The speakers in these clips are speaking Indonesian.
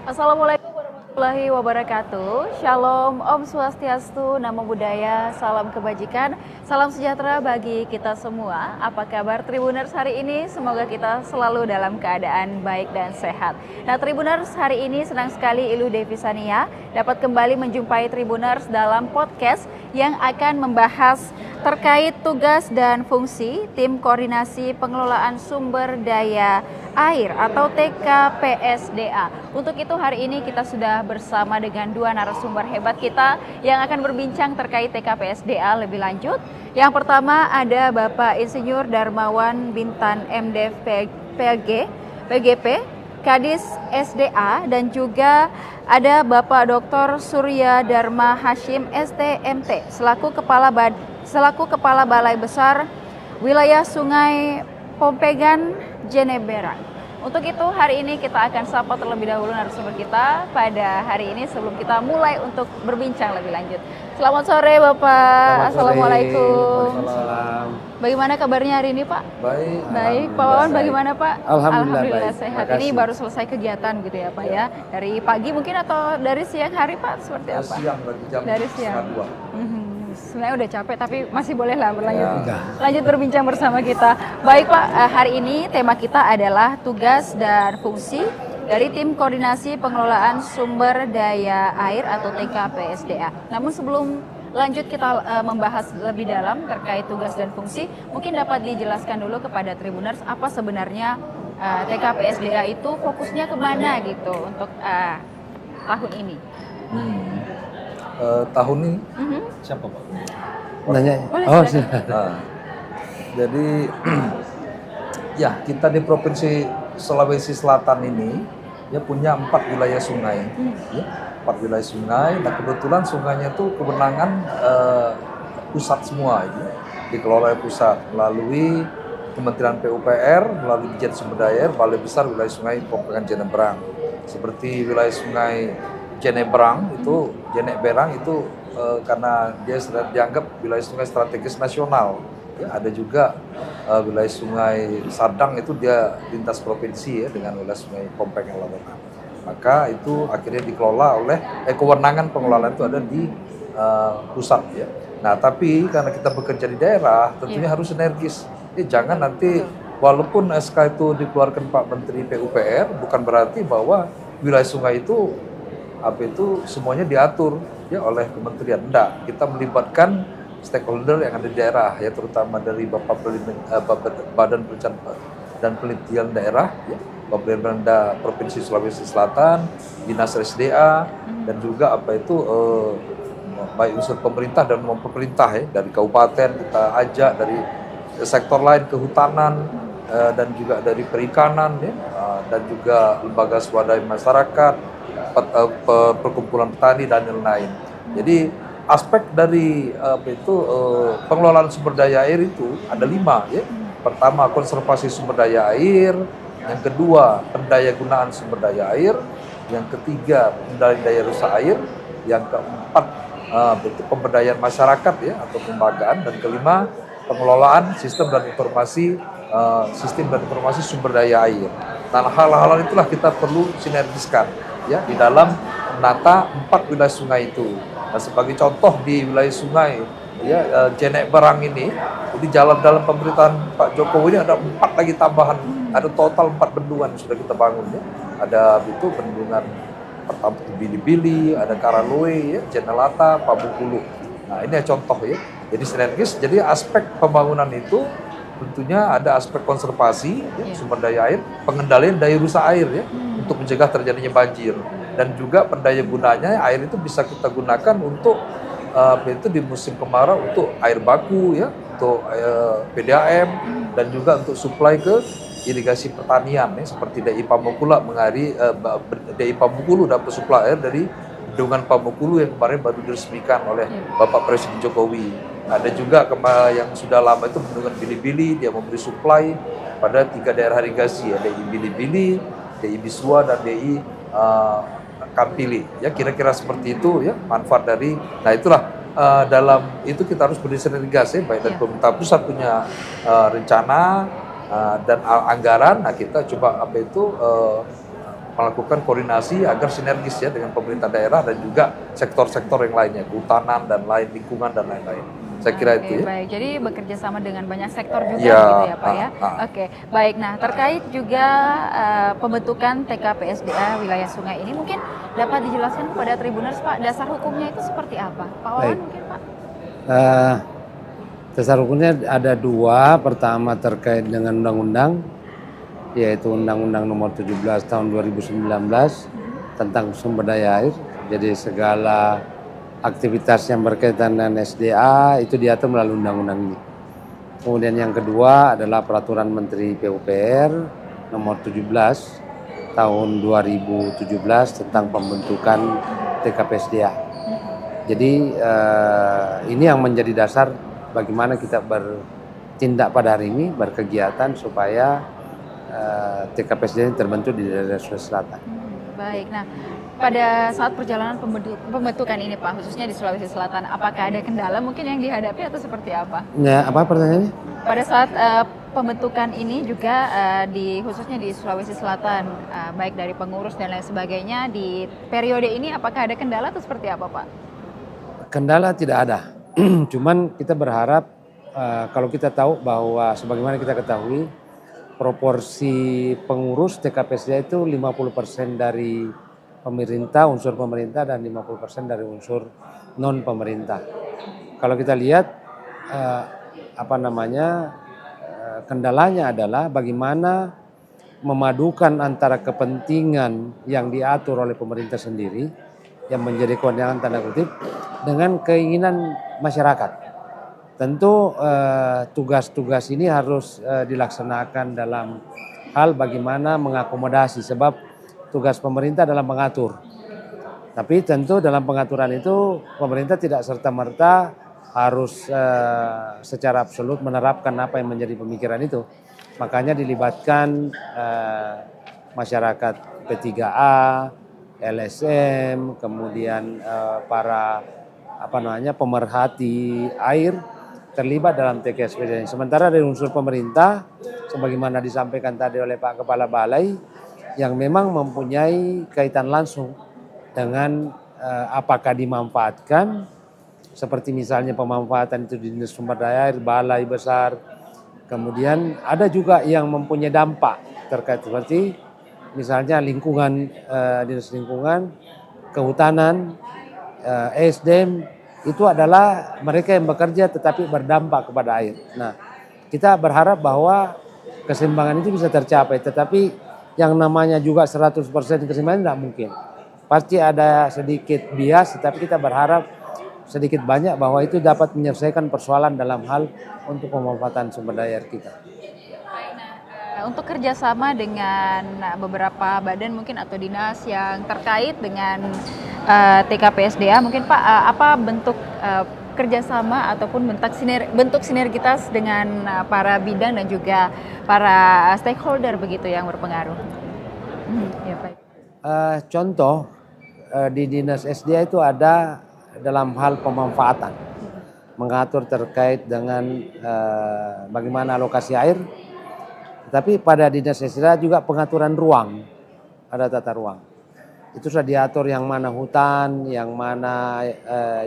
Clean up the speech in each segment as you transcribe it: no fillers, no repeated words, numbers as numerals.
Assalamualaikum warahmatullahi wabarakatuh. Shalom, Om Swastiastu, Namo Buddhaya, salam kebajikan, salam sejahtera bagi kita semua. Apa kabar Tribuners hari ini? Semoga kita selalu dalam keadaan baik dan sehat. Nah, Tribuners hari ini senang sekali Ilu Devisania dapat kembali menjumpai Tribuners dalam podcast yang akan membahas terkait tugas dan fungsi Tim Koordinasi Pengelolaan Sumber Daya Air atau TKPSDA. Untuk itu hari ini kita sudah bersama dengan dua narasumber hebat kita yang akan berbincang terkait TKPSDA lebih lanjut. Yang pertama ada Bapak Insinyur Darmawan Bintan MDiv PGP, Kadis SDA, dan juga ada Bapak Dr. Surya Dharma Hashim STMT selaku Kepala Balai Besar Wilayah Sungai Pompegan, Jeneberang. Untuk itu hari ini kita akan sapa terlebih dahulu narasumber kita pada hari ini sebelum kita mulai untuk berbincang lebih lanjut. Selamat sore Bapak. Assalamualaikum. Waalaikumsalam. Bagaimana kabarnya hari ini Pak? Baik. Pak Wawan bagaimana Pak? Alhamdulillah sehat. Makasih. Ini baru selesai kegiatan gitu ya Pak ya. Dari pagi mungkin atau dari siang hari Pak seperti apa? Siang bagi jam Dari siang. 2. Sebenarnya udah capek tapi masih boleh lah berlanjut. Ya. Lanjut berbincang bersama kita. Baik Pak, hari ini tema kita adalah tugas dan fungsi dari Tim Koordinasi Pengelolaan Sumber Daya Air atau TKPSDA. Namun sebelum lanjut kita membahas lebih dalam terkait tugas dan fungsi, mungkin dapat dijelaskan dulu kepada Tribuners apa sebenarnya TKPSDA itu fokusnya kemana gitu untuk tahun ini. Tahun ini siapa Pak? Nanya. Boleh, Oh, silakan. Nah, jadi ya kita di Provinsi Sulawesi Selatan ini ya punya 4 wilayah sungai, ya, 4 wilayah sungai. Nah kebetulan sungainya itu kewenangan pusat semua, ya, dikelola oleh pusat melalui Kementerian PUPR, melalui Dijen Sumber Daya Air, Balai Besar Wilayah Sungai Pompegan Jeneberang. Seperti wilayah sungai Jeneberang itu karena dia sudah dianggap wilayah sungai strategis nasional. Ya, ada juga wilayah sungai Sadang itu dia lintas provinsi ya dengan wilayah sungai Pompegan Lamongan. Maka itu akhirnya dikelola oleh kewenangan pengelolaan itu ada di pusat ya. Nah tapi karena kita bekerja di daerah tentunya harus sinergis. Jangan nanti walaupun SK itu dikeluarkan Pak Menteri PUPR bukan berarti bahwa wilayah sungai itu semuanya diatur ya oleh kementerian. Enggak, kita melibatkan stakeholder yang ada di daerah ya, terutama dari Badan Perencanaan dan Penelitian Daerah ya, Pemerintah Provinsi Sulawesi Selatan, Dinas SDA, dan juga baik unsur pemerintah dan non pemerintah ya, dari kabupaten kita ajak, dari sektor lain kehutanan dan juga dari perikanan ya, dan juga lembaga swadaya masyarakat, perkumpulan petani dan lain-lain. Jadi aspek dari pengelolaan sumber daya air itu ada 5 ya. Pertama konservasi sumber daya air, yang kedua pendayagunaan sumber daya air, yang ketiga pengendalian daya rusak air, yang keempat itu pemberdayaan masyarakat ya atau pembagaan, dan kelima pengelolaan sistem dan informasi sumber daya air. Nah hal-hal itulah kita perlu sinergiskan ya di dalam menata 4 wilayah sungai itu. Nah, sebagai contoh di wilayah sungai ya Jeneberang ini, jadi jalan dalam pemerintahan Pak Jokowi ini ada 4 lagi tambahan, ada total 4 bendungan yang sudah kita bangun ya. Ada itu bendungan pertama Bili-Bili, ada Karaloe ya, Jenelata, Pabukulu. Nah, ini contoh ya. Jadi sinergis, jadi aspek pembangunan itu tentunya ada aspek konservasi ya, sumber daya air, pengendalian daya rusak air ya, untuk mencegah terjadinya banjir, dan juga pendaya gunanya air itu bisa kita gunakan untuk itu di musim kemarau untuk air baku ya, untuk PDAM, dan juga untuk suplai ke irigasi pertanian ya, seperti DI Pamukulu DI Pamukulu dapat suplai air dari bendungan Pamukulu yang kemarin baru diresmikan oleh Bapak Presiden Jokowi. Ada juga yang sudah lama itu bendungan Bili-Bili, dia memberi suplai pada 3 daerah irigasi ya, DI Bili-Bili, DI Bisua, dan DI Kampili. Ya kira-kira seperti itu ya manfaat dari. Nah itulah dalam itu kita harus bersinergi ya, baik dari pemerintah pusat punya rencana dan anggaran. Nah kita coba melakukan koordinasi agar sinergis ya dengan pemerintah daerah dan juga sektor-sektor yang lainnya, kehutanan dan lain, lingkungan dan lain-lain. Saya kira Oke, itu ya. baik. Jadi bekerja sama dengan banyak sektor juga Ya, gitu ya Pak ya. ah. Oke, baik. Nah terkait juga pembentukan TKPSDA wilayah Sungai ini mungkin dapat dijelaskan kepada Tribuners Pak, dasar hukumnya itu seperti apa? Pak Wawan Baik. mungkin Pak? Dasar hukumnya ada dua. Pertama terkait dengan undang-undang, yaitu Undang-Undang Nomor 17 Tahun 2019 tentang sumber daya air. Jadi segala aktivitas yang berkaitan dengan SDA itu diatur melalui undang-undang ini. Kemudian yang kedua adalah Peraturan Menteri PUPR Nomor 17 Tahun 2017 tentang pembentukan TKPSDA. Jadi ini yang menjadi dasar bagaimana kita bertindak pada hari ini, berkegiatan supaya TKPSDA ini terbentuk di daerah Sulawesi Selatan. Baik, nah pada saat perjalanan pembentukan ini Pak, khususnya di Sulawesi Selatan, apakah ada kendala mungkin yang dihadapi atau seperti apa? Nah, apa pertanyaannya? Pada saat pembentukan ini juga khususnya di Sulawesi Selatan, baik dari pengurus dan lain sebagainya, di periode ini apakah ada kendala atau seperti apa Pak? Kendala tidak ada, cuman kita berharap kalau kita tahu bahwa sebagaimana kita ketahui proporsi pengurus TKPSDA itu 50% dari pemerintah, unsur pemerintah dan 50% dari unsur non pemerintah. Kalau kita lihat kendalanya adalah bagaimana memadukan antara kepentingan yang diatur oleh pemerintah sendiri yang menjadi kewenangan tanda kutip dengan keinginan masyarakat. Tentu tugas-tugas ini harus dilaksanakan dalam hal bagaimana mengakomodasi, sebab tugas pemerintah dalam mengatur. Tapi tentu dalam pengaturan itu pemerintah tidak serta-merta harus secara absolut menerapkan apa yang menjadi pemikiran itu. Makanya dilibatkan masyarakat P3A, LSM, kemudian para pemerhati air terlibat dalam TKPSDA. Sementara dari unsur pemerintah, sebagaimana disampaikan tadi oleh Pak Kepala Balai, yang memang mempunyai kaitan langsung dengan apakah dimanfaatkan, seperti misalnya pemanfaatan itu di Dinas Sumber Daya Air, balai besar. Kemudian ada juga yang mempunyai dampak terkait seperti misalnya lingkungan, Dinas Lingkungan, Kehutanan, ESDM, itu adalah mereka yang bekerja tetapi berdampak kepada air. Nah, kita berharap bahwa keseimbangan itu bisa tercapai, tetapi yang namanya juga 100% keseimbangan tidak mungkin. Pasti ada sedikit bias, tetapi kita berharap sedikit banyak bahwa itu dapat menyelesaikan persoalan dalam hal untuk pemanfaatan sumber daya air kita. Untuk kerjasama dengan beberapa badan mungkin atau dinas yang terkait dengan TKPSDA, mungkin Pak, apa bentuk kerjasama ataupun bentuk sinergitas dengan para bidang dan juga para stakeholder begitu yang berpengaruh? Ya, baik. Contoh di Dinas SDA itu ada dalam hal pemanfaatan, mengatur terkait dengan bagaimana alokasi air. Tapi pada Dinas SDA juga pengaturan ruang, ada tata ruang. Itu sudah diatur yang mana hutan, yang mana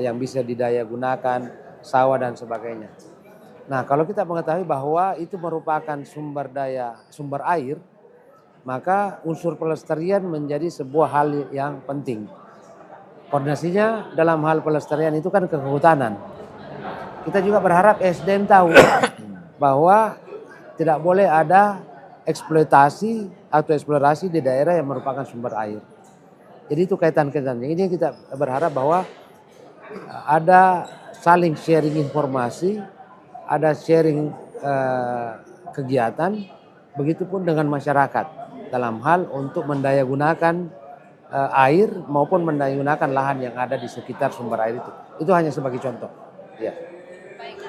yang bisa didaya gunakan, sawah dan sebagainya. Nah, kalau kita mengetahui bahwa itu merupakan sumber air, maka unsur pelestarian menjadi sebuah hal yang penting. Koordinasinya dalam hal pelestarian itu kan ke kehutanan. Kita juga berharap SDM tahu bahwa tidak boleh ada eksploitasi atau eksplorasi di daerah yang merupakan sumber air. Jadi itu kaitan-kaitannya. Ini kita berharap bahwa ada saling sharing informasi, ada sharing kegiatan, begitupun dengan masyarakat dalam hal untuk mendayagunakan air maupun mendayagunakan lahan yang ada di sekitar sumber air itu. Itu hanya sebagai contoh. Ya. Baik,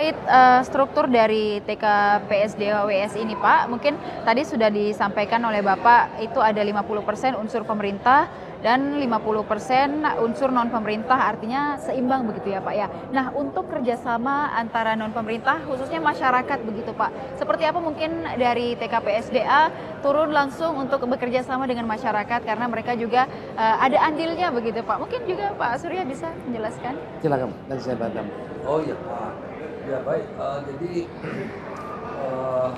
Terkait struktur dari TKPSDAWS ini Pak, mungkin tadi sudah disampaikan oleh Bapak itu ada 50% unsur pemerintah dan 50% unsur non pemerintah, artinya seimbang begitu ya Pak ya. Nah, untuk kerjasama antara non pemerintah khususnya masyarakat begitu Pak, seperti apa mungkin dari TKPSDA turun langsung untuk bekerja sama dengan masyarakat karena mereka juga ada andilnya begitu Pak. Mungkin juga Pak Surya bisa menjelaskan. Silakan, nanti saya bantu. Oh iya, ya baik. Jadi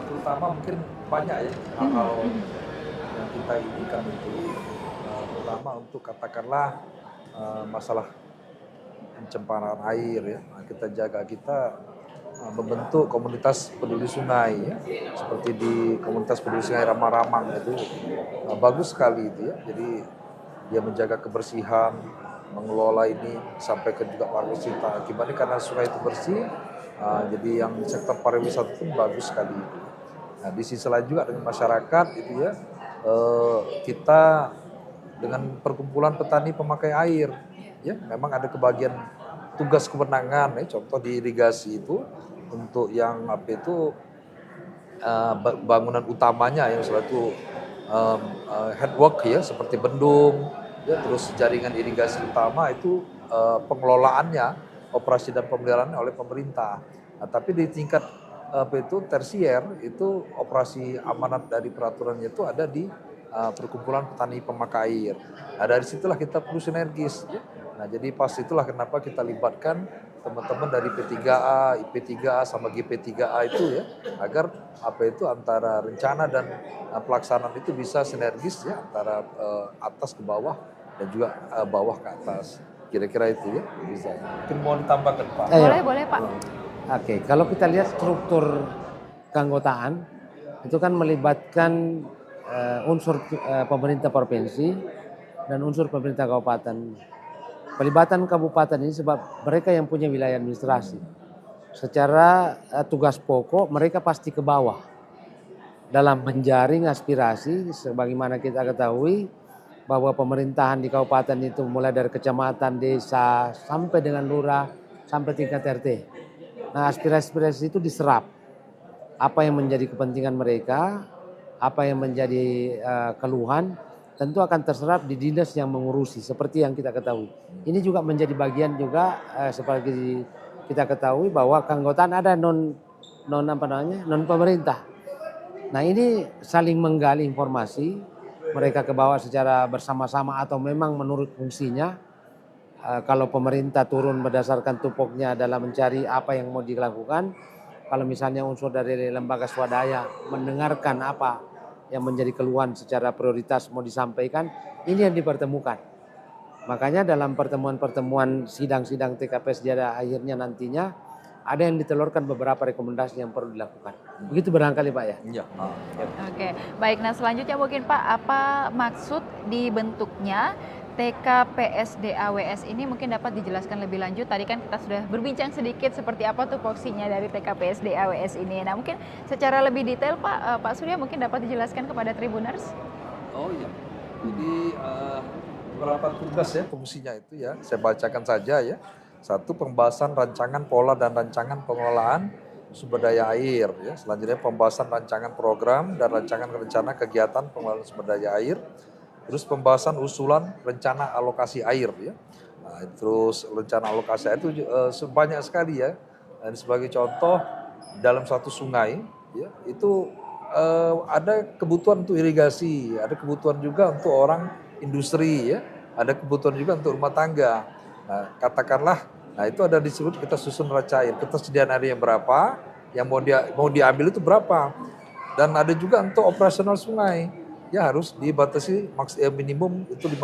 terutama mungkin banyak ya hal-hal yang kita inginkan itu, terutama untuk katakanlah masalah pencemaran air ya. Nah, kita membentuk komunitas peduli sungai ya, seperti di komunitas peduli sungai Ramang-Ramang itu bagus sekali itu ya. Jadi dia menjaga kebersihan, mengelola ini sampai ke juga pariwisata. Akibatnya karena sungai itu bersih, jadi yang sektor pariwisata itu bagus sekali. Nah, di sisi lain juga dengan masyarakat itu ya, kita dengan perkumpulan petani pemakai air, ya memang ada kebagian tugas kewenangan, ya, contoh di irigasi itu untuk yang apa itu bangunan utamanya yang salah itu headwork ya seperti bendung, ya terus jaringan irigasi utama itu pengelolaannya, operasi dan pemeliharaannya oleh pemerintah. Nah, tapi di tingkat apa itu tersier itu operasi amanat dari peraturannya itu ada di perkumpulan petani pemakai air. Nah, dari situlah kita perlu sinergis. Ya. Nah, jadi pas itulah kenapa kita libatkan teman-teman dari P3A, IP3A sama GP3A itu ya, agar apa itu antara rencana dan pelaksanaan itu bisa sinergis ya antara atas ke bawah dan juga bawah ke atas. Kira-kira itu ya bisa. Mungkin mau ditambahkan Pak? Boleh Pak. Oke, kalau kita lihat struktur keanggotaan itu kan melibatkan unsur pemerintah provinsi dan unsur pemerintah kabupaten. Pelibatan kabupaten ini sebab mereka yang punya wilayah administrasi. Secara tugas pokok mereka pasti ke bawah dalam menjaring aspirasi. Sebagaimana kita ketahui bahwa pemerintahan di kabupaten itu mulai dari kecamatan, desa, sampai dengan lurah, sampai tingkat RT. Nah, aspirasi-aspirasi itu diserap. Apa yang menjadi kepentingan mereka, apa yang menjadi keluhan, tentu akan terserap di dinas yang mengurusi seperti yang kita ketahui. Ini juga menjadi bagian juga seperti kita ketahui bahwa keanggotaan ada non pemerintah. Nah, ini saling menggali informasi, mereka ke bawah secara bersama-sama atau memang menurut fungsinya. Kalau pemerintah turun berdasarkan tupoknya dalam mencari apa yang mau dilakukan, kalau misalnya unsur dari lembaga swadaya mendengarkan apa yang menjadi keluhan secara prioritas mau disampaikan, ini yang dipertemukan. Makanya dalam pertemuan-pertemuan sidang-sidang TKPSDA akhirnya nantinya ada yang ditelurkan beberapa rekomendasi yang perlu dilakukan. Begitu barangkali Pak ya? Iya. Oke, baik. Nah selanjutnya mungkin Pak, apa maksud dibentuknya TKPSDAWS ini mungkin dapat dijelaskan lebih lanjut. Tadi kan kita sudah berbincang sedikit seperti apa tuh fungsinya dari TKPSDAWS ini. Nah mungkin secara lebih detail Pak Surya mungkin dapat dijelaskan kepada Tribuners. Oh iya, jadi beberapa tugas ya fungsinya itu ya, saya bacakan saja ya. Satu, pembahasan rancangan pola dan rancangan pengelolaan sumber daya air. Ya. Selanjutnya pembahasan rancangan program dan rancangan rencana kegiatan pengelolaan sumber daya air. Terus pembahasan usulan rencana alokasi air ya. Nah, terus rencana alokasi air itu banyak sekali ya. Dan sebagai contoh dalam satu sungai ya itu ada kebutuhan untuk irigasi, ada kebutuhan juga untuk orang industri ya, ada kebutuhan juga untuk rumah tangga. Nah, katakanlah, nah itu ada disebut kita susun neraca air, ketersediaan air yang berapa, yang mau diambil itu berapa. Dan ada juga untuk operasional sungai. Ya harus dibatasi minimum itu 5%.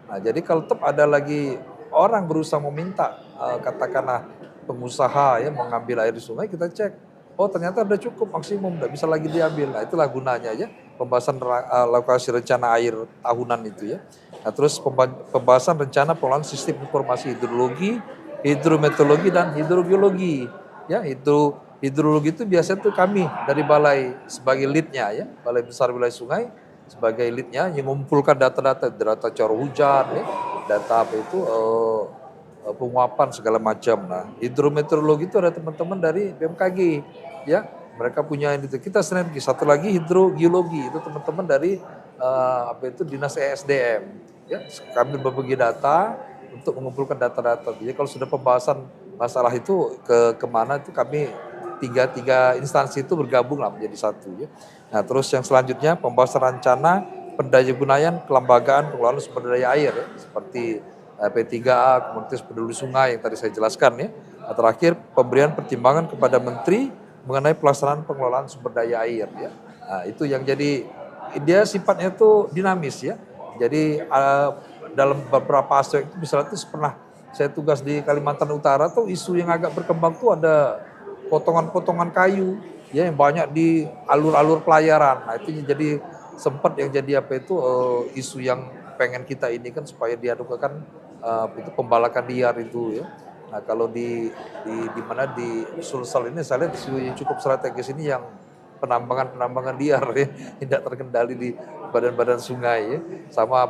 Nah, jadi kalau tetap ada lagi orang berusaha meminta, katakanlah pengusaha ya mengambil air di sungai, kita cek, oh ternyata udah cukup maksimum, tidak bisa lagi diambil. Nah, itulah gunanya ya pembahasan alokasi rencana air tahunan itu ya. Nah, terus pembahasan rencana pengelolaan sistem informasi hidrologi, hidrometeorologi dan hidrogeologi. Ya, hidrologi itu biasanya tuh kami dari balai sebagai leadnya ya, Balai Besar Wilayah Sungai sebagai leadnya yang mengumpulkan data curah hujan ya, data apa itu penguapan segala macam. Nah, hidrometeorologi itu ada teman-teman dari BMKG, ya. Mereka punya itu. Kita sinergi. Satu lagi hidrogeologi, itu teman-teman dari Dinas ESDM. Ya, kami berbagi data untuk mengumpulkan data-data. Jadi kalau sudah pembahasan masalah itu kemana itu kami tiga instansi itu bergabung lah menjadi satu. Ya. Nah, terus yang selanjutnya pembahasan rencana pendayagunaan kelembagaan pengelolaan sumber daya air, ya, seperti P3A, Komunitas Peduli Sungai yang tadi saya jelaskan, ya. Nah, terakhir pemberian pertimbangan kepada Menteri mengenai pelaksanaan pengelolaan sumber daya air, ya. Nah, itu yang jadi dia sifatnya itu dinamis, ya. Jadi dalam beberapa aspek itu misalnya itu pernah saya tugas di Kalimantan Utara tuh isu yang agak berkembang tuh ada potongan-potongan kayu, ya, yang banyak di alur-alur pelayaran. Nah, itu jadi sempat yang jadi isu yang pengen kita ini kan supaya diadukan itu pembalakan liar itu, ya. Nah, kalau di mana di Sulsel ini saya lihat isu yang cukup strategis ini yang penambangan liar, ya, tidak terkendali di badan-badan sungai, ya. Sama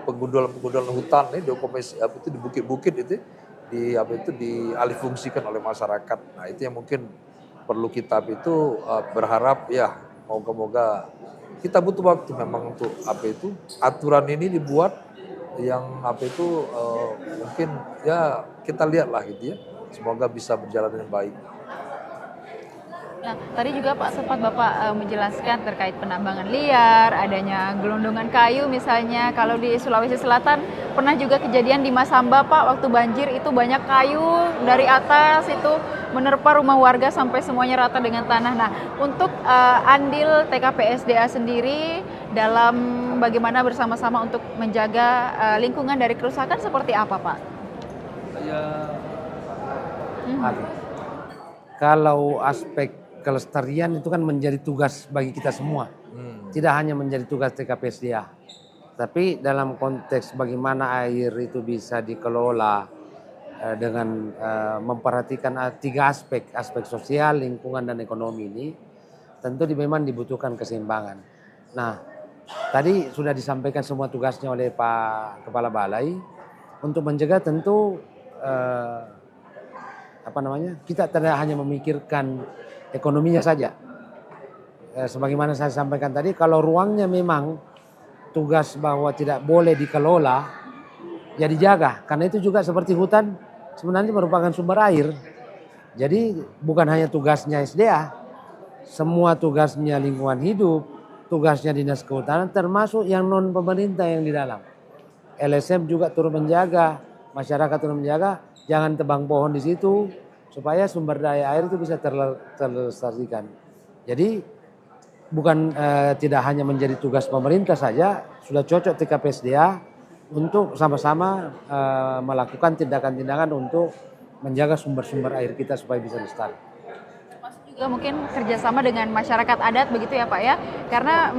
penggundulan hutan, ya, di bukit-bukit itu dialihfungsikan oleh masyarakat. Nah, itu yang mungkin perlu kita berharap, ya, moga-moga kita butuh waktu memang untuk aturan ini dibuat yang mungkin ya kita lihatlah gitu, ya. Semoga bisa berjalan dengan baik. Nah, tadi juga Pak sempat Bapak menjelaskan terkait penambangan liar, adanya gelondongan kayu misalnya. Kalau di Sulawesi Selatan pernah juga kejadian di Masamba Pak, waktu banjir itu banyak kayu dari atas itu menerpa rumah warga sampai semuanya rata dengan tanah. Nah, untuk andil TKPSDA sendiri dalam bagaimana bersama-sama untuk menjaga lingkungan dari kerusakan seperti apa Pak? Kalau aspek kelestarian itu kan menjadi tugas bagi kita semua. Tidak hanya menjadi tugas TKPSDA. Tapi dalam konteks bagaimana air itu bisa dikelola dengan memperhatikan 3 aspek sosial, lingkungan, dan ekonomi ini, tentu memang dibutuhkan keseimbangan. Nah, tadi sudah disampaikan semua tugasnya oleh Pak Kepala Balai. Untuk mencegah tentu kita tidak hanya memikirkan ekonominya saja. Sebagaimana saya sampaikan tadi, kalau ruangnya memang tugas bahwa tidak boleh dikelola, ya dijaga. Karena itu juga seperti hutan sebenarnya merupakan sumber air. Jadi bukan hanya tugasnya SDA, semua tugasnya lingkungan hidup, tugasnya Dinas Kehutanan, termasuk yang non pemerintah yang di dalam. LSM juga turut menjaga, masyarakat turut menjaga, jangan tebang pohon di situ, supaya sumber daya air itu bisa terlestarikan. Jadi bukan tidak hanya menjadi tugas pemerintah saja, sudah cocok TKPSDA untuk sama-sama melakukan tindakan-tindakan untuk menjaga sumber-sumber air kita supaya bisa lestari. Juga mungkin kerjasama dengan masyarakat adat begitu ya Pak ya, karena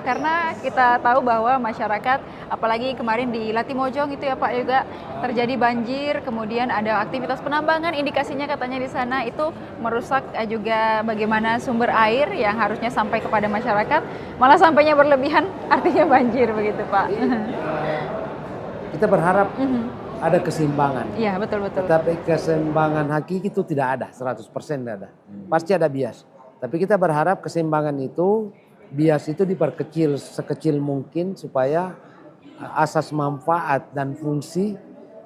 karena kita tahu bahwa masyarakat apalagi kemarin di Latimojong itu ya Pak juga terjadi banjir, kemudian ada aktivitas penambangan, indikasinya katanya di sana itu merusak juga bagaimana sumber air yang harusnya sampai kepada masyarakat, malah sampainya berlebihan artinya banjir begitu Pak. Kita berharap ada keseimbangan. Iya, betul. Tetapi keseimbangan hakiki itu tidak ada, 100% tidak ada. Pasti ada bias. Tapi kita berharap keseimbangan itu, bias itu diperkecil sekecil mungkin supaya asas manfaat dan fungsi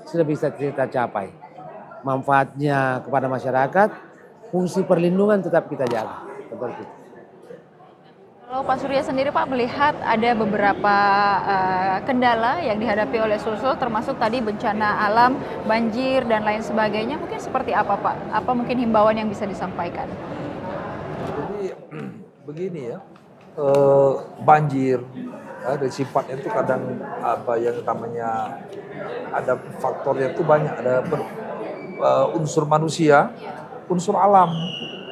sudah bisa kita capai. Manfaatnya kepada masyarakat, fungsi perlindungan tetap kita jaga. Seperti itu. Kalau Pak Surya sendiri Pak melihat ada beberapa kendala yang dihadapi oleh Sulsel termasuk tadi bencana alam, banjir dan lain sebagainya, mungkin seperti apa Pak? Apa mungkin himbauan yang bisa disampaikan? Jadi begini ya, banjir ada sifatnya itu kadang yang namanya ada faktornya itu banyak, ada unsur manusia, unsur alam,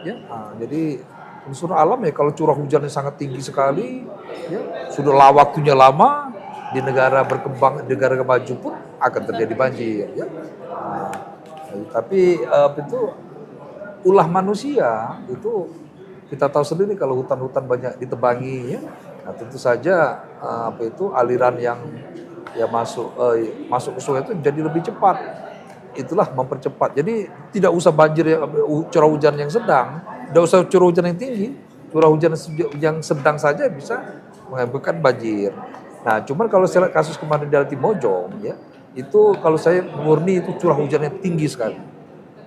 ya. Nah, jadi unsur alam ya kalau curah hujannya sangat tinggi sekali, ya sudah waktunya lama di negara berkembang, negara maju pun akan terjadi banjir, ya. Nah, tapi itu ulah manusia itu kita tahu sendiri kalau hutan-hutan banyak ditebangi, ya. Nah, tentu saja aliran yang ya masuk ke sungai itu jadi lebih cepat. itulah mempercepat. Jadi tidak usah banjir curah hujan yang sedang, tidak usah curah hujan yang tinggi, curah hujan yang sedang saja bisa mengakibatkan banjir. Nah, cuman kalau saya lihat kasus kemarin di Latimojong, ya itu kalau saya murni itu curah hujannya tinggi sekali.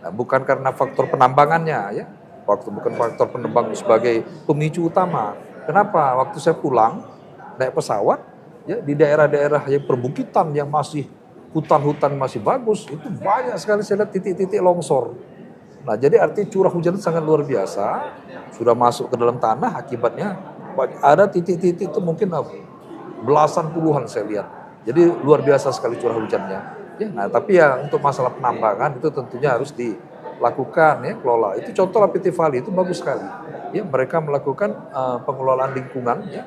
Nah, bukan karena faktor penambangannya, ya, bukan faktor penambang sebagai pemicu utama. Kenapa? Waktu saya pulang naik pesawat, ya di daerah-daerah yang perbukitan yang masih hutan-hutan masih bagus, itu banyak sekali saya lihat titik-titik longsor. Nah, jadi artinya curah hujan sangat luar biasa, sudah masuk ke dalam tanah, akibatnya ada titik-titik itu mungkin belasan puluhan saya lihat. Jadi luar biasa sekali curah hujannya. Ya, nah, tapi ya untuk masalah penambangan itu tentunya harus dilakukan, ya, kelola. Itu contoh PT Vali itu bagus sekali. Ya, mereka melakukan pengelolaan lingkungan, ya.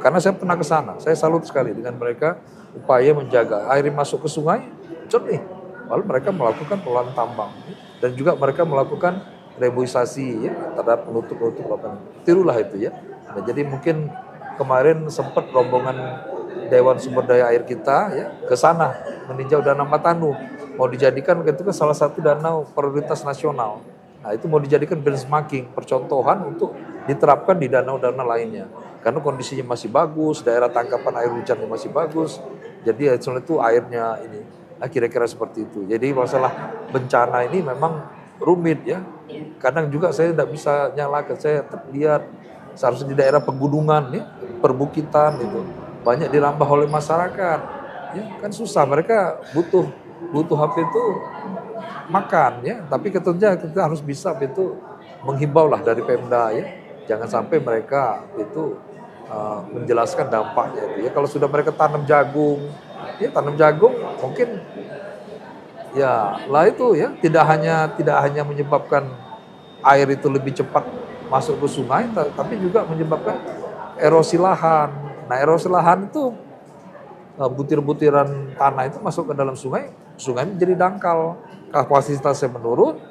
Karena saya pernah ke sana, saya salut sekali dengan mereka upaya menjaga air masuk ke sungai jernih. Lalu mereka melakukan pengelolaan tambang, dan juga mereka melakukan reboisasi, ya, terhadap penutup-penutup lapangan. Tirulah itu, ya. Nah, jadi mungkin kemarin sempat rombongan Dewan Sumber Daya Air kita, ya, ke sana meninjau Danau Matanu, mau dijadikan itu kan salah satu danau prioritas nasional. Nah, itu mau dijadikan benchmarking, percontohan untuk diterapkan di danau-danau lainnya. Karena kondisinya masih bagus, daerah tangkapan air hujannya masih bagus. Jadi itu airnya ini. Nah, kira-kira seperti itu. Jadi masalah bencana ini memang rumit, ya. Kadang juga saya tidak bisa nyalakan, saya lihat seharusnya di daerah pegunungan, ya, perbukitan itu banyak dirambah oleh masyarakat. Ya, kan susah, mereka butuh apa itu makan, ya, tapi tentunya kita harus bisa itu menghimbau lah dari Pemda, ya, jangan sampai mereka itu menjelaskan dampaknya itu, ya. Kalau sudah mereka tanam jagung mungkin ya lah itu, ya, tidak hanya menyebabkan air itu lebih cepat masuk ke sungai, tapi juga menyebabkan erosi lahan. Nah, erosi lahan itu butir-butiran tanah itu masuk ke dalam sungai menjadi dangkal, kapasitasnya menurun,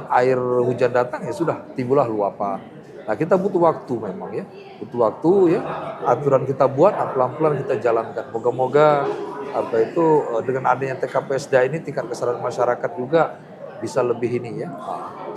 air hujan datang, ya sudah timbullah luapan. Nah, kita butuh waktu memang, ya, ya, aturan kita buat, pelan-pelan kita jalankan. Moga-moga dengan adanya TKPSDA ini tingkat kesadaran masyarakat juga bisa lebih ini, ya.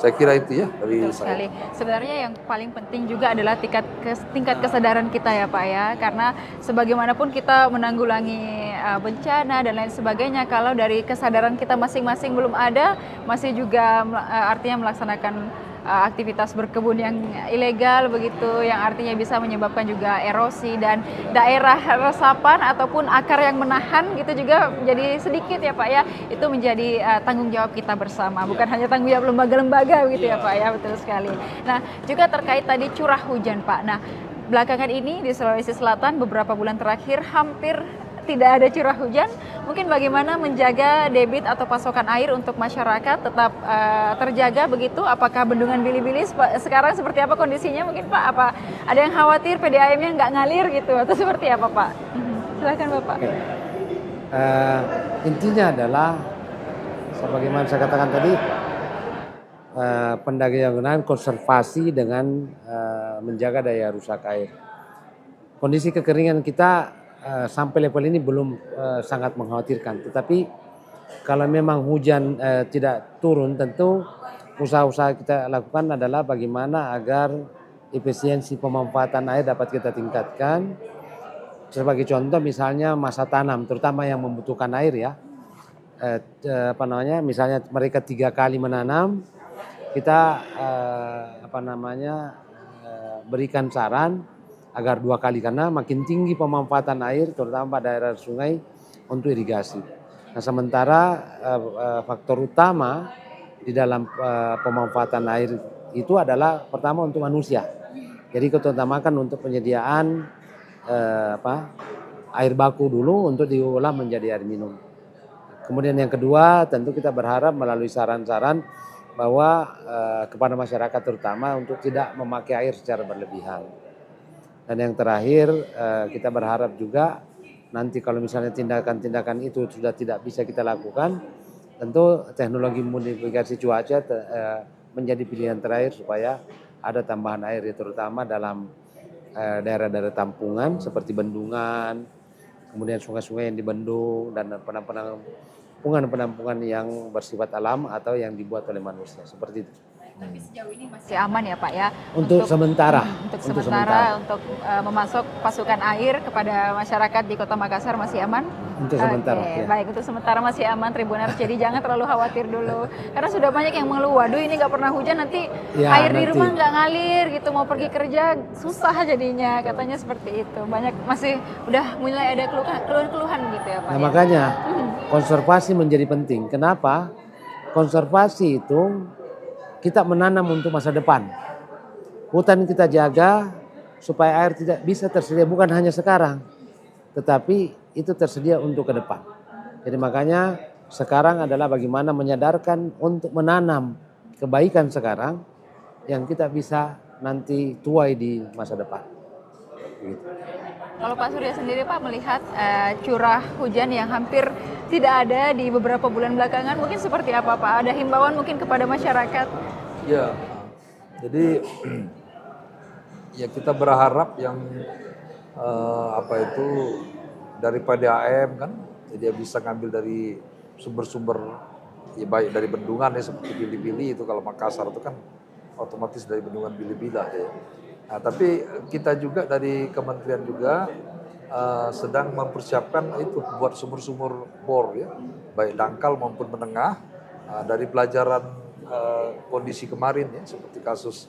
Saya kira itu, ya, dari Betul sekali. Sebenarnya yang paling penting juga adalah tingkat kesadaran kita, ya Pak, ya. Karena sebagaimanapun kita menanggulangi bencana dan lain sebagainya, kalau dari kesadaran kita masing-masing belum ada, masih juga artinya melaksanakan aktivitas berkebun yang ilegal begitu, yang artinya bisa menyebabkan juga erosi, dan daerah resapan ataupun akar yang menahan gitu juga menjadi sedikit, ya Pak, ya. Itu menjadi tanggung jawab kita bersama, bukan hanya tanggung jawab lembaga-lembaga begitu, ya Pak, ya. Betul sekali. Nah, juga terkait tadi curah hujan, Pak. Nah, belakangan ini di Sulawesi Selatan beberapa bulan terakhir hampir tidak ada curah hujan. Mungkin bagaimana menjaga debit atau pasokan air untuk masyarakat tetap terjaga begitu? Apakah bendungan Bili-Bili sekarang seperti apa kondisinya mungkin, Pak? Apa ada yang khawatir PDAM-nya nggak ngalir gitu atau seperti apa, Pak? Silakan, Bapak. Intinya adalah sebagaimana saya katakan tadi, pendagangan konservasi dengan menjaga daya rusak air. Kondisi kekeringan kita sampai level ini belum sangat mengkhawatirkan. Tetapi kalau memang hujan tidak turun, tentu usaha-usaha kita lakukan adalah bagaimana agar efisiensi pemanfaatan air dapat kita tingkatkan. Sebagai contoh misalnya masa tanam, terutama yang membutuhkan air, ya. Misalnya mereka 3 kali menanam, kita berikan saran agar 2 kali, karena makin tinggi pemanfaatan air terutama pada daerah sungai untuk irigasi. Nah, sementara faktor utama di dalam pemanfaatan air itu adalah pertama untuk manusia. Jadi kita utamakan untuk penyediaan air baku dulu untuk diolah menjadi air minum. Kemudian yang kedua, tentu kita berharap melalui saran-saran bahwa kepada masyarakat terutama untuk tidak memakai air secara berlebihan. Dan yang terakhir, kita berharap juga nanti kalau misalnya tindakan-tindakan itu sudah tidak bisa kita lakukan, tentu teknologi modifikasi cuaca menjadi pilihan terakhir supaya ada tambahan air, terutama dalam daerah-daerah tampungan seperti bendungan, kemudian sungai-sungai yang dibendung dan penampungan yang bersifat alam atau yang dibuat oleh manusia seperti itu. Tapi sejauh ini masih aman ya Pak ya? Untuk sementara. Untuk sementara untuk memasok pasokan air kepada masyarakat di Kota Makassar masih aman? Untuk sementara. Oke, Ya. baik, untuk sementara masih aman Tribuners. Jadi jangan terlalu khawatir dulu. Karena sudah banyak yang mengeluh, waduh ini nggak pernah hujan nanti Ya, air di nanti. rumah nggak ngalir gitu, mau pergi kerja susah jadinya, katanya seperti itu. Banyak masih udah mulai ada keluhan-keluhan gitu ya Pak. Nah ya? makanya konservasi menjadi penting. Kenapa? Konservasi itu kita menanam untuk masa depan. Hutan kita jaga supaya air tidak bisa tersedia bukan hanya sekarang, tetapi itu tersedia untuk ke depan. Jadi makanya sekarang adalah bagaimana menyadarkan untuk menanam kebaikan sekarang yang kita bisa nanti tuai di masa depan. Gitu. Kalau Pak Surya sendiri Pak melihat curah hujan yang hampir tidak ada di beberapa bulan belakangan, mungkin seperti apa Pak? Ada himbauan mungkin kepada masyarakat? Ya, jadi ya kita berharap yang dari PDAM kan, dia bisa ngambil dari sumber-sumber ya baik dari bendungan ya seperti Bili-Bili itu, kalau Makassar itu kan otomatis dari bendungan Bili-Bila ya. Nah, tapi kita juga dari kementerian juga sedang mempersiapkan itu buat sumur-sumur bor ya, baik dangkal maupun menengah. Dari pelajaran kondisi kemarin ya, seperti kasus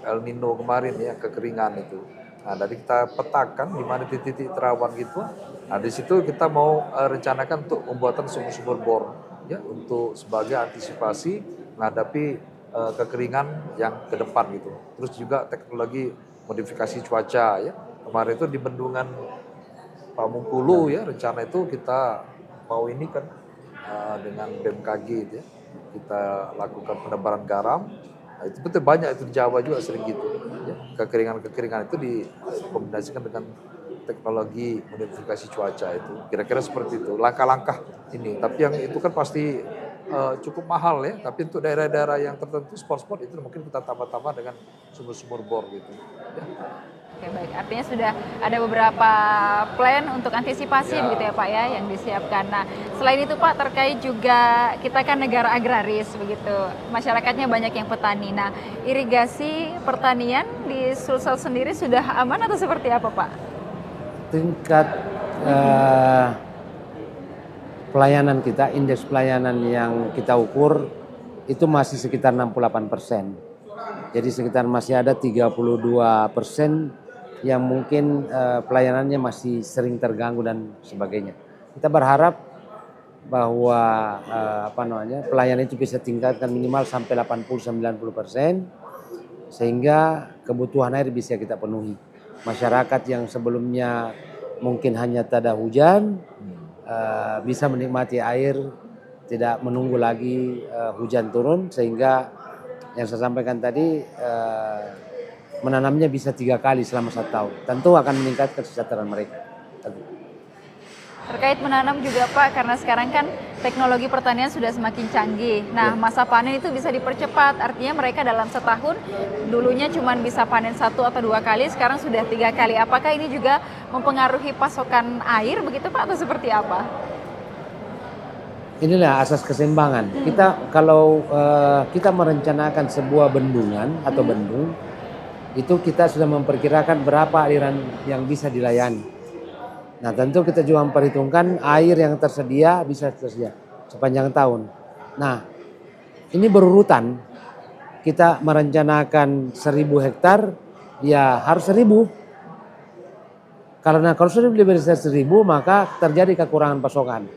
El Nino kemarin ya, kekeringan itu. Nah, dari kita petakan di mana titik-titik terawan gitu. Nah, di situ kita mau rencanakan untuk pembuatan sumur-sumur bor ya, untuk sebagai antisipasi menghadapi kekeringan yang ke depan gitu. Terus juga teknologi modifikasi cuaca ya. Kemarin itu di bendungan Pamukulu ya, rencana itu kita mau ini kan dengan BMKG itu ya, kita lakukan penebaran garam. Nah, itu betul banyak itu di Jawa juga sering gitu ya. Kekeringan itu dikombinasikan dengan teknologi modifikasi cuaca itu. Kira-kira seperti itu langkah-langkah ini. Tapi yang itu kan pasti cukup mahal ya. Tapi untuk daerah-daerah yang tertentu spot-spot itu mungkin kita tambah-tambah dengan sumur-sumur bor gitu ya. Oke baik, artinya sudah ada beberapa plan untuk antisipasi begitu ya Pak ya yang disiapkan. Nah selain itu Pak, terkait juga kita kan negara agraris begitu, masyarakatnya banyak yang petani. Nah irigasi pertanian di Sulsel sendiri sudah aman atau seperti apa Pak? Tingkat pelayanan kita, indeks pelayanan yang kita ukur itu masih sekitar 68%. Jadi sekitar masih ada 32% yang mungkin pelayanannya masih sering terganggu dan sebagainya. Kita berharap bahwa pelayanan itu bisa tingkatkan minimal sampai 80-90% sehingga kebutuhan air bisa kita penuhi. Masyarakat yang sebelumnya mungkin hanya tak ada hujan bisa menikmati air, tidak menunggu lagi hujan turun, sehingga yang saya sampaikan tadi menanamnya bisa 3 kali selama 1 tahun. Tentu akan meningkatkan kesejahteraan mereka. Terkait menanam juga Pak, karena sekarang kan teknologi pertanian sudah semakin canggih. Nah masa panen itu bisa dipercepat, artinya mereka dalam setahun dulunya cuma bisa panen 1 atau 2 kali, sekarang sudah 3 kali. Apakah ini juga mempengaruhi pasokan air begitu Pak atau seperti apa? Inilah asas keseimbangan. Kita kalau kita merencanakan sebuah bendungan atau bendung, itu kita sudah memperkirakan berapa aliran yang bisa dilayani. Nah tentu kita juga memperhitungkan air yang tersedia bisa tersedia sepanjang tahun. Nah ini berurutan, kita merencanakan 1.000 hektar ya harus 1.000. Karena kalau sudah lebih dari 1.000 maka terjadi kekurangan pasokan.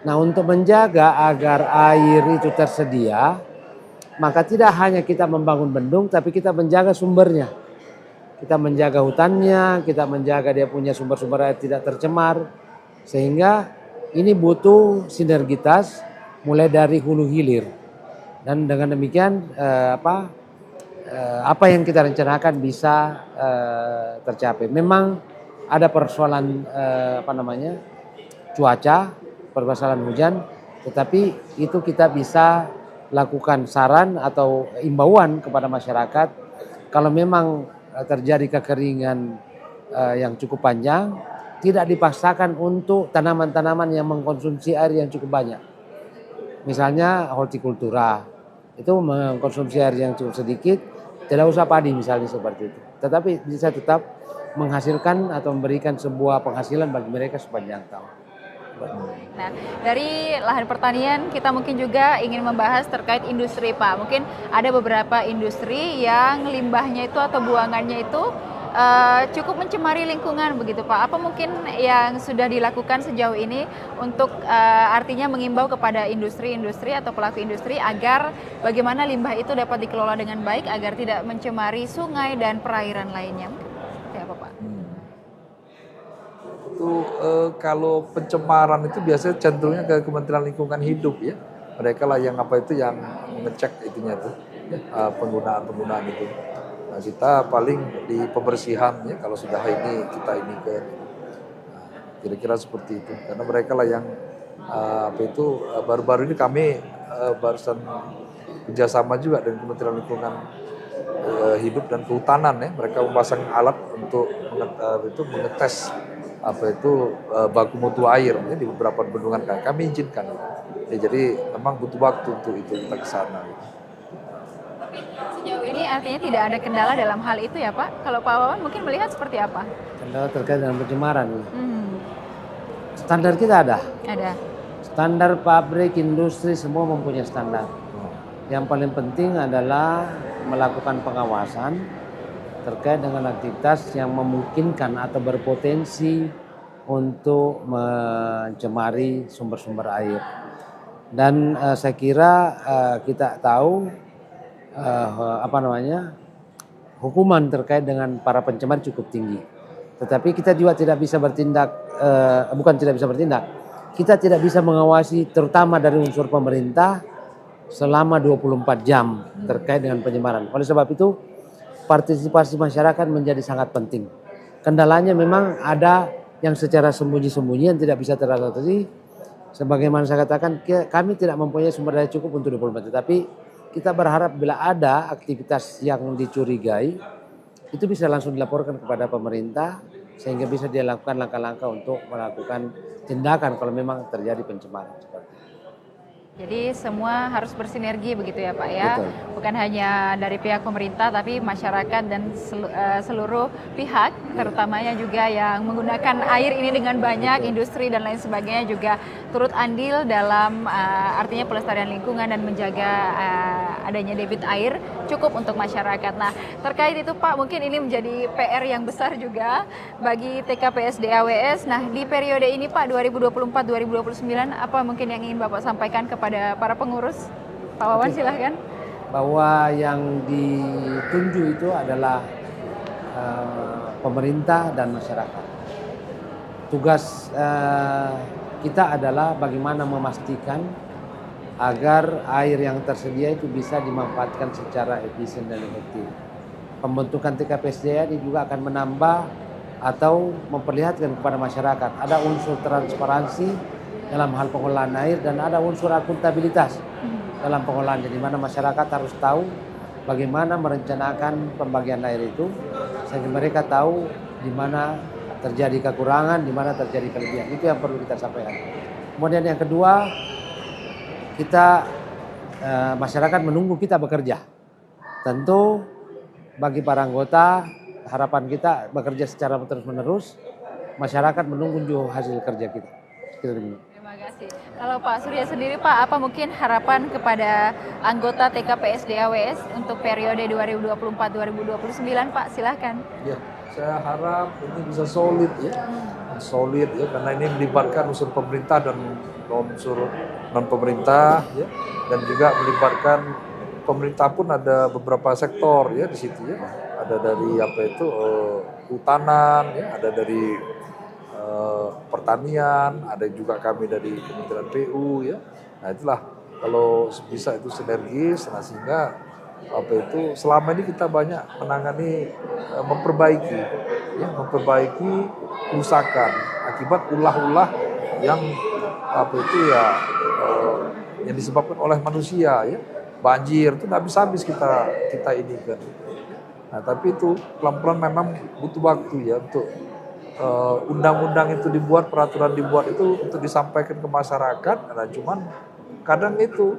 Nah untuk menjaga agar air itu tersedia, maka tidak hanya kita membangun bendung, tapi kita menjaga sumbernya. Kita menjaga hutannya, kita menjaga dia punya sumber-sumber air tidak tercemar. Sehingga ini butuh sinergitas mulai dari hulu hilir. Dan dengan demikian apa yang kita rencanakan bisa tercapai. Memang ada persoalan cuaca, permasalahan hujan, tetapi itu kita bisa lakukan saran atau imbauan kepada masyarakat kalau memang terjadi kekeringan yang cukup panjang, tidak dipaksakan untuk tanaman-tanaman yang mengkonsumsi air yang cukup banyak. Misalnya hortikultura, itu mengkonsumsi air yang cukup sedikit, tidak usah padi misalnya seperti itu. Tetapi bisa tetap menghasilkan atau memberikan sebuah penghasilan bagi mereka sepanjang tahun. Nah, dari lahan pertanian kita mungkin juga ingin membahas terkait industri, Pak. Mungkin ada beberapa industri yang limbahnya itu atau buangannya itu cukup mencemari lingkungan begitu, Pak. Apa mungkin yang sudah dilakukan sejauh ini untuk artinya mengimbau kepada industri-industri atau pelaku industri agar bagaimana limbah itu dapat dikelola dengan baik agar tidak mencemari sungai dan perairan lainnya? Seperti apa, Pak? Itu kalau pencemaran itu biasanya cenderungnya ke Kementerian Lingkungan Hidup ya. Mereka lah yang yang mengecek itunya tuh penggunaan itu. Nah, kita paling di pembersihan ya kalau sudah ini kita ini ke kira-kira seperti itu. Karena mereka lah yang baru-baru ini kami barusan kerjasama juga dengan Kementerian Lingkungan Hidup dan Kehutanan ya. Mereka memasang alat untuk mengetes baku mutu air ya, di beberapa bendungan kami izinkan ya, jadi memang butuh waktu untuk itu kita ke sana gitu. Tapi sejauh ini artinya tidak ada kendala dalam hal itu ya, Pak? Kalau Pak Wawan mungkin melihat seperti apa? Kendala terkait dengan pencemaran. Standar kita ada. Standar pabrik, industri semua mempunyai standar. Yang paling penting adalah melakukan pengawasan terkait dengan aktivitas yang memungkinkan atau berpotensi untuk mencemari sumber-sumber air. Dan saya kira kita tahu hukuman terkait dengan para pencemar cukup tinggi. Tetapi kita juga tidak bisa bertindak, kita tidak bisa mengawasi terutama dari unsur pemerintah selama 24 jam terkait dengan pencemaran. Oleh sebab itu partisipasi masyarakat menjadi sangat penting. Kendalanya memang ada yang secara sembunyi-sembunyi yang tidak bisa teratasi. Sebagaimana saya katakan, kami tidak mempunyai sumber daya cukup untuk 24 jam. Tapi kita berharap bila ada aktivitas yang dicurigai, itu bisa langsung dilaporkan kepada pemerintah sehingga bisa dilakukan langkah-langkah untuk melakukan tindakan kalau memang terjadi pencemaran seperti itu. Jadi semua harus bersinergi begitu ya, Pak ya. Betul. Bukan hanya dari pihak pemerintah tapi masyarakat dan seluruh pihak, terutamanya juga yang menggunakan air ini dengan banyak, industri dan lain sebagainya juga turut andil dalam artinya pelestarian lingkungan dan menjaga adanya debit air cukup untuk masyarakat. Nah, terkait itu Pak, mungkin ini menjadi PR yang besar juga bagi TKPSD AWS. Nah, di periode ini Pak 2024-2029 apa mungkin yang ingin Bapak sampaikan kepada para pengurus? Pak Wawan silahkan. Bahwa yang ditunjuk itu adalah pemerintah dan masyarakat. Tugas kita adalah bagaimana memastikan agar air yang tersedia itu bisa dimanfaatkan secara efisien dan efektif. Pembentukan TKPSD ini juga akan menambah atau memperlihatkan kepada masyarakat ada unsur transparansi dalam hal pengolahan air dan ada unsur akuntabilitas dalam pengolahan, di mana masyarakat harus tahu bagaimana merencanakan pembagian air itu sehingga mereka tahu di mana terjadi kekurangan, di mana terjadi kelebihan. Itu yang perlu kita sampaikan. Kemudian yang kedua, kita masyarakat menunggu kita bekerja. Tentu bagi para anggota harapan kita bekerja secara terus-menerus. Masyarakat menunggu juga hasil kerja kita. Terima kasih. Kalau Pak Surya sendiri Pak, apa mungkin harapan kepada anggota TKPSD AWS untuk periode 2024-2029 Pak? Silahkan. Ya, saya harap ini bisa solid ya. Solid ya, karena ini melibatkan unsur pemerintah dan unsur non pemerintah ya, dan juga melibatkan pemerintah pun ada beberapa sektor ya di situ ya, ada dari kehutanan ya, ada dari pertanian, ada juga kami dari Kementerian PU ya. Nah itulah kalau bisa itu sinergis, nah sehingga selama ini kita banyak menangani memperbaiki kerusakan akibat ulah-ulah yang yang disebabkan oleh manusia ya. Banjir itu nggak habis-habis kita ini kan. Nah tapi itu pelan-pelan memang butuh waktu ya untuk undang-undang itu dibuat, peraturan dibuat itu untuk disampaikan ke masyarakat. Nah, cuman kadang itu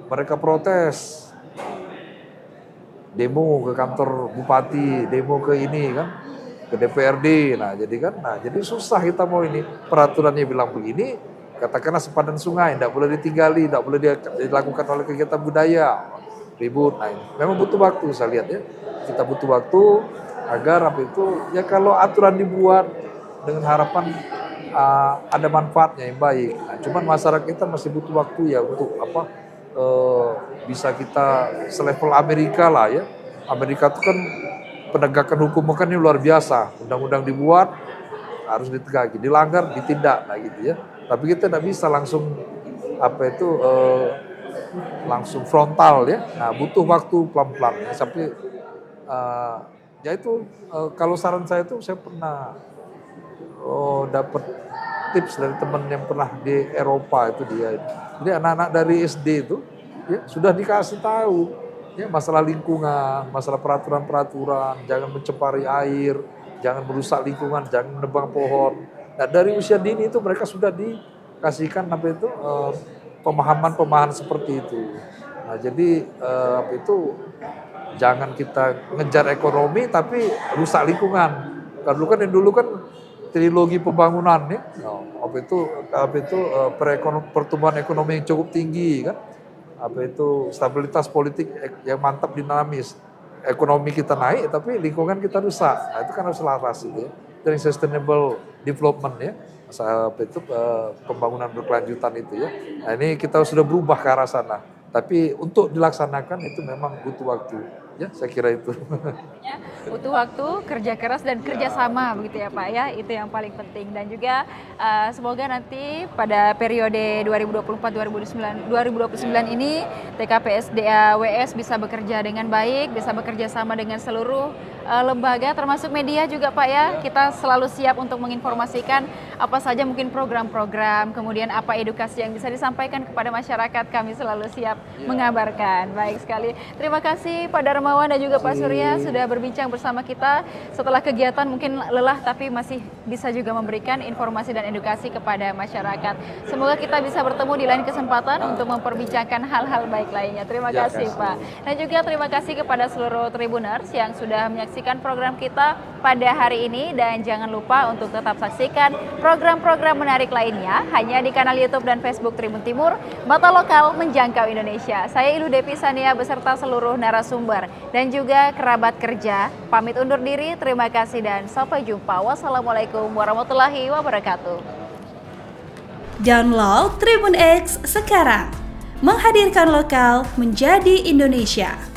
mereka protes, demo ke kantor bupati, demo ke ini kan, ke DPRD. Nah, jadi susah kita mau ini. Peraturannya bilang begini, katakanlah sepadan sungai, tidak boleh ditinggali, tidak boleh dilakukan oleh kegiatan budaya, ribut. Nah, ini memang butuh waktu, saya lihat ya. Kita butuh waktu agar apa itu, ya kalau aturan dibuat dengan harapan ada manfaatnya yang baik. Nah, cuman masyarakat kita masih butuh waktu ya untuk bisa kita selevel Amerika lah ya. Amerika itu kan penegakan hukum kan ini luar biasa. Undang-undang dibuat harus ditegaki, dilanggar ditindak, nah gitu ya. Tapi kita tidak bisa langsung langsung frontal ya. Nah, butuh waktu pelan-pelan sampai ya itu kalau saran saya itu saya pernah dapat tips dari teman yang pernah di Eropa itu dia. Jadi anak-anak dari SD itu ya sudah dikasih tahu ya masalah lingkungan, masalah peraturan-peraturan, jangan mencemari air, jangan merusak lingkungan, jangan menebang pohon. Nah, dari usia dini itu mereka sudah dikasihkan pemahaman-pemahaman seperti itu. Nah, jadi jangan kita ngejar ekonomi tapi rusak lingkungan. Karena dulu kan trilogi pembangunan ya. Pertumbuhan ekonomi yang cukup tinggi kan. Stabilitas politik yang mantap dinamis. Ekonomi kita naik tapi lingkungan kita rusak. Nah, itu kan harus selaras itu ya. Dari sustainable development ya. Pembangunan berkelanjutan itu ya. Nah, ini kita sudah berubah ke arah sana. Tapi untuk dilaksanakan itu memang butuh waktu. Ya, saya kira itu. Ya, butuh waktu, kerja keras dan kerjasama begitu ya Pak ya, itu yang paling penting. Dan juga semoga nanti pada periode 2024-2029 ini TKPSDA WS bisa bekerja dengan baik, bisa bekerja sama dengan seluruh lembaga termasuk media juga Pak ya. Kita selalu siap untuk menginformasikan apa saja mungkin program-program, kemudian apa edukasi yang bisa disampaikan kepada masyarakat, kami selalu siap mengabarkan. Baik sekali. Terima kasih Pak Darmawan dan juga Pak Surya sudah berbincang bersama kita. Setelah kegiatan mungkin lelah tapi masih bisa juga memberikan informasi dan edukasi kepada masyarakat. Semoga kita bisa bertemu di lain kesempatan untuk memperbincangkan hal-hal baik lainnya. Terima kasih Pak. Dan juga terima kasih kepada seluruh Tribuners yang sudah menyaksikan program kita pada hari ini. Dan jangan lupa untuk tetap saksikan program-program menarik lainnya hanya di kanal YouTube dan Facebook Tribun Timur, Mata Lokal Menjangkau Indonesia. Saya Ilu Depi Sania beserta seluruh narasumber dan juga kerabat kerja pamit undur diri. Terima kasih dan sampai jumpa. Wassalamualaikum warahmatullahi wabarakatuh. Download Tribun X sekarang, menghadirkan lokal menjadi Indonesia.